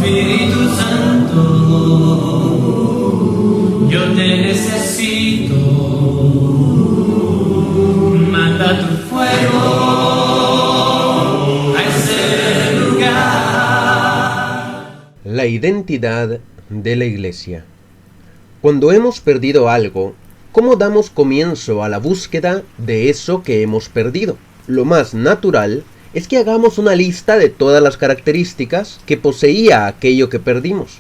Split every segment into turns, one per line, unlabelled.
Espíritu Santo, yo te necesito. Manda tu fuego a ese lugar.
La identidad de la Iglesia. Cuando hemos perdido algo, ¿cómo damos comienzo a la búsqueda de eso que hemos perdido? Lo más natural es que hagamos una lista de todas las características que poseía aquello que perdimos,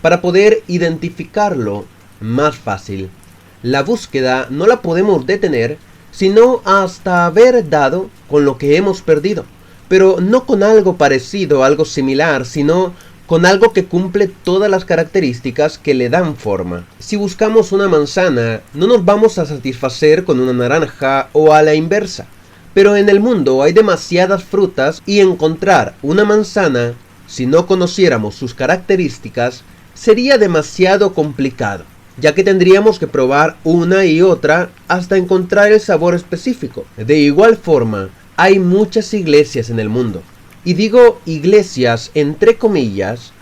para poder identificarlo más fácil. La búsqueda no la podemos detener, sino hasta haber dado con lo que hemos perdido, pero no con algo parecido, algo similar, sino con algo que cumple todas las características que le dan forma. Si buscamos una manzana, no nos vamos a satisfacer con una naranja o a la inversa. Pero en el mundo hay demasiadas frutas y encontrar una manzana, si no conociéramos sus características, sería demasiado complicado, ya que tendríamos que probar una y otra hasta encontrar el sabor específico. De igual forma, hay muchas iglesias en el mundo. Y digo iglesias entre comillas,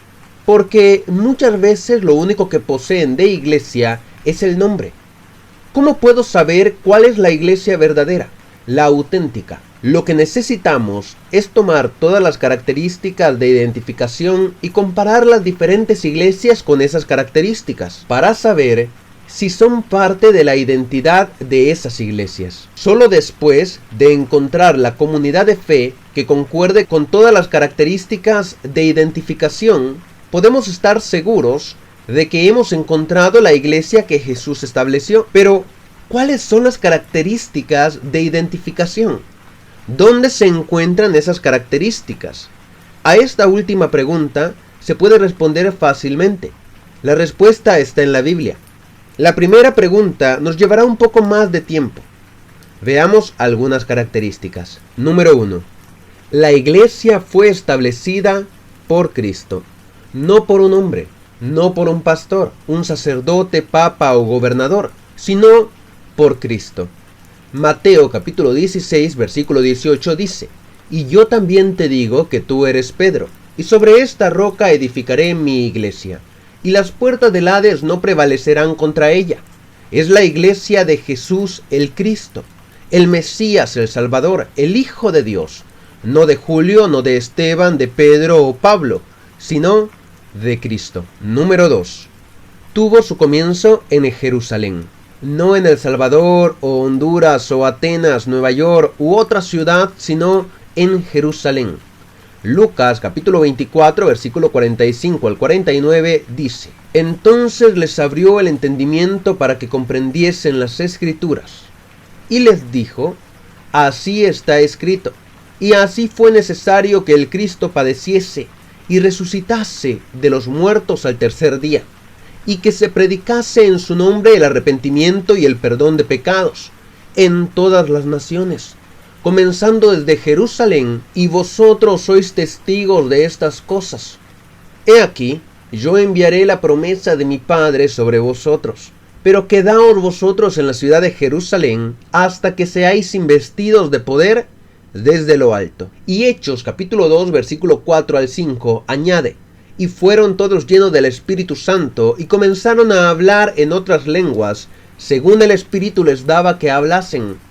porque muchas veces lo único que poseen de iglesia es el nombre. ¿Cómo puedo saber cuál es la iglesia verdadera, la auténtica? Lo que necesitamos es tomar todas las características de identificación y comparar las diferentes iglesias con esas características, para saber si son parte de la identidad de esas iglesias. Solo después de encontrar la comunidad de fe que concuerde con todas las características de identificación, podemos estar seguros de que hemos encontrado la iglesia que Jesús estableció. Pero, ¿cuáles son las características de identificación? ¿Dónde se encuentran esas características? A esta última pregunta se puede responder fácilmente. La respuesta está en la Biblia. La primera pregunta nos llevará un poco más de tiempo. Veamos algunas características. Número 1. La iglesia fue establecida por Cristo, no por un hombre, no por un pastor, un sacerdote, papa o gobernador, sino por Cristo. Mateo capítulo 16, versículo 18 dice: Y yo también te digo que tú eres Pedro, y sobre esta roca edificaré mi iglesia, y las puertas del Hades no prevalecerán contra ella. Es la iglesia de Jesús el Cristo, el Mesías, el Salvador, el Hijo de Dios, no de Julio, no de Esteban, de Pedro o Pablo, sino de Cristo. Número 2. Tuvo su comienzo en Jerusalén, no en El Salvador o Honduras o Atenas, Nueva York u otra ciudad, sino en Jerusalén. Lucas capítulo 24 versículo 45 al 49 dice: Entonces les abrió el entendimiento para que comprendiesen las Escrituras, y les dijo: Así está escrito, y así fue necesario que el Cristo padeciese y resucitase de los muertos al tercer día, y que se predicase en su nombre el arrepentimiento y el perdón de pecados en todas las naciones, comenzando desde Jerusalén, y vosotros sois testigos de estas cosas. He aquí, yo enviaré la promesa de mi Padre sobre vosotros, pero quedaos vosotros en la ciudad de Jerusalén hasta que seáis investidos de poder desde lo alto. Y Hechos capítulo 2 versículo 4 al 5 añade: Y fueron todos llenos del Espíritu Santo, y comenzaron a hablar en otras lenguas, según el Espíritu les daba que hablasen.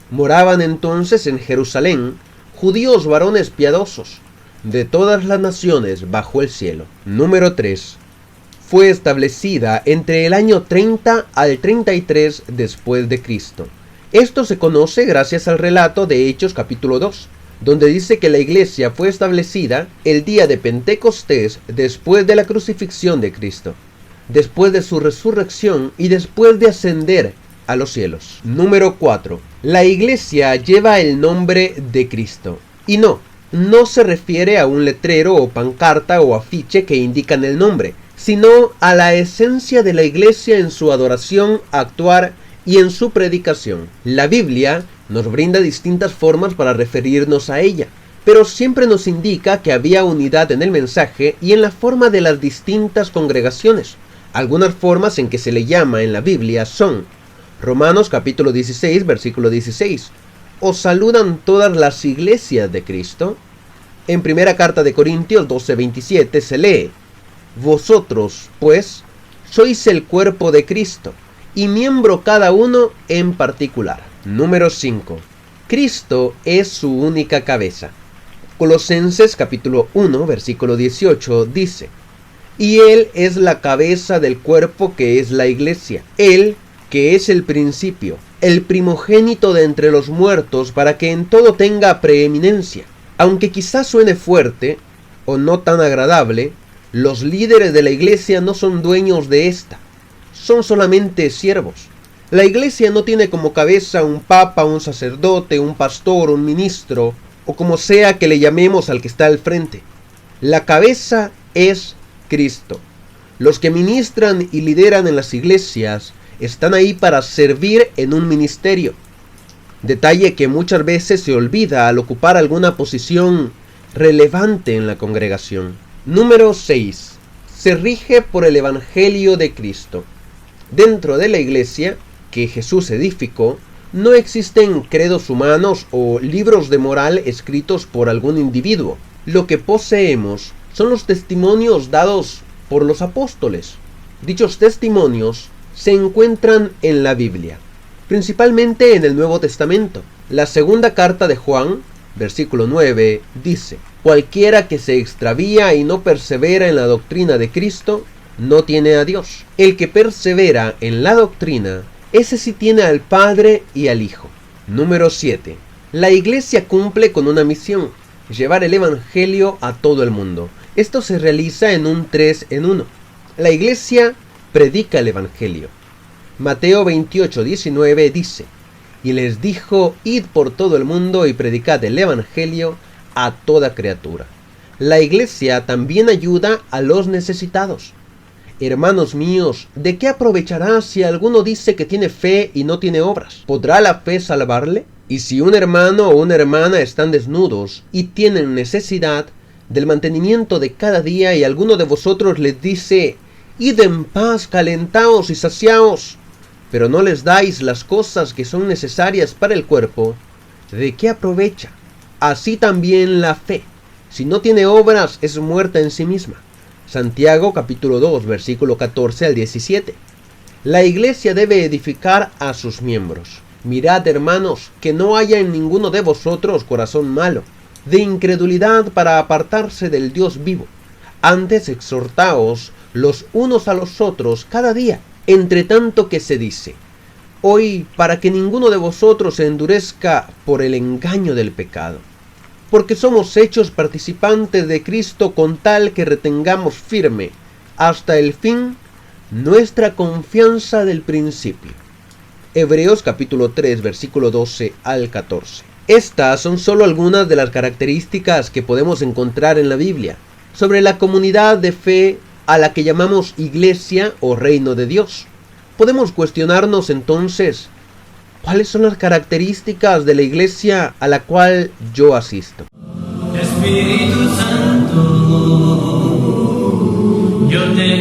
Moraban entonces en Jerusalén judíos varones piadosos, de todas las naciones bajo el cielo. Número 3. Fue establecida entre el año 30 al 33 después de Cristo. Esto se conoce gracias al relato de Hechos capítulo 2, donde dice que la iglesia fue establecida el día de Pentecostés después de la crucifixión de Cristo, después de su resurrección y después de ascender a los cielos. Número 4. La iglesia lleva el nombre de Cristo. Y no se refiere a un letrero o pancarta o afiche que indican el nombre, sino a la esencia de la iglesia en su adoración, actuar y en su predicación. La Biblia nos brinda distintas formas para referirnos a ella, pero siempre nos indica que había unidad en el mensaje y en la forma de las distintas congregaciones. Algunas formas en que se le llama en la Biblia son: Romanos capítulo 16 versículo 16: ¿Os saludan todas las iglesias de Cristo? En primera carta de Corintios 12:27 se lee: vosotros, pues, sois el cuerpo de Cristo, y miembro cada uno en particular. Número 5. Cristo es su única cabeza. Colosenses capítulo 1, versículo 18 dice: y Él es la cabeza del cuerpo que es la iglesia. Él, que es el principio, el primogénito de entre los muertos, para que en todo tenga preeminencia. Aunque quizás suene fuerte o no tan agradable, los líderes de la iglesia no son dueños de esta, son solamente siervos. La iglesia no tiene como cabeza un papa, un sacerdote, un pastor, un ministro, o como sea que le llamemos al que está al frente. La cabeza es Cristo. Los que ministran y lideran en las iglesias están ahí para servir en un ministerio. Detalle que muchas veces se olvida al ocupar alguna posición relevante en la congregación. Número 6. Se rige por el Evangelio de Cristo. Dentro de la iglesia que Jesús edificó, no existen credos humanos o libros de moral escritos por algún individuo. Lo que poseemos son los testimonios dados por los apóstoles. Dichos testimonios se encuentran en la Biblia, principalmente en el Nuevo Testamento. La segunda carta de Juan, versículo 9, dice: cualquiera que se extravía y no persevera en la doctrina de Cristo, no tiene a Dios. El que persevera en la doctrina, ese sí tiene al Padre y al Hijo. Número 7. La iglesia cumple con una misión: llevar el Evangelio a todo el mundo. Esto se realiza en un 3 en 1. La iglesia predica el Evangelio. Mateo 28:19 dice: y les dijo: id por todo el mundo y predicad el Evangelio a toda criatura. La iglesia también ayuda a los necesitados. Hermanos míos, ¿de qué aprovechará si alguno dice que tiene fe y no tiene obras? ¿Podrá la fe salvarle? Y si un hermano o una hermana están desnudos y tienen necesidad del mantenimiento de cada día, y alguno de vosotros les dice: id en paz, calentaos y saciaos, pero no les dais las cosas que son necesarias para el cuerpo, ¿de qué aprovecha? Así también la fe, si no tiene obras, es muerta en sí misma. Santiago capítulo 2, versículo 14 al 17. La iglesia debe edificar a sus miembros. Mirad, hermanos, que no haya en ninguno de vosotros corazón malo, de incredulidad, para apartarse del Dios vivo. Antes exhortaos los unos a los otros cada día, entre tanto que se dice: hoy, para que ninguno de vosotros se endurezca por el engaño del pecado. Porque somos hechos participantes de Cristo, con tal que retengamos firme hasta el fin nuestra confianza del principio. Hebreos capítulo 3, versículo 12 al 14. Estas son solo algunas de las características que podemos encontrar en la Biblia sobre la comunidad de fe a la que llamamos iglesia o reino de Dios. Podemos cuestionarnos entonces: ¿cuáles son las características de la iglesia a la cual yo asisto?
Espíritu Santo, yo te